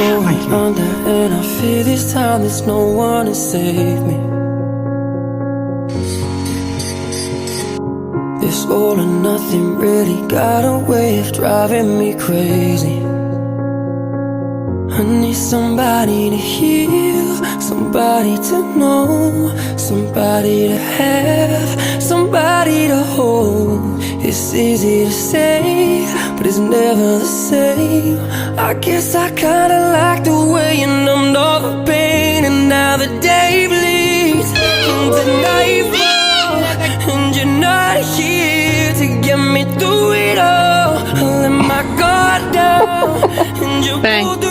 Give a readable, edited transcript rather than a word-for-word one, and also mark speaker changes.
Speaker 1: going under, and I fear this time there's no one to save me. This all or nothing really got a way of driving me crazy. I need somebody to heal, somebody to know, somebody to have, somebody to hold. It's easy to say, but it's never the same. I guess I kinda like the way you numbed all the pain, and now the day bleeds into nightfall, and you're not here to get me through it all. I let my guard down, and you pulled the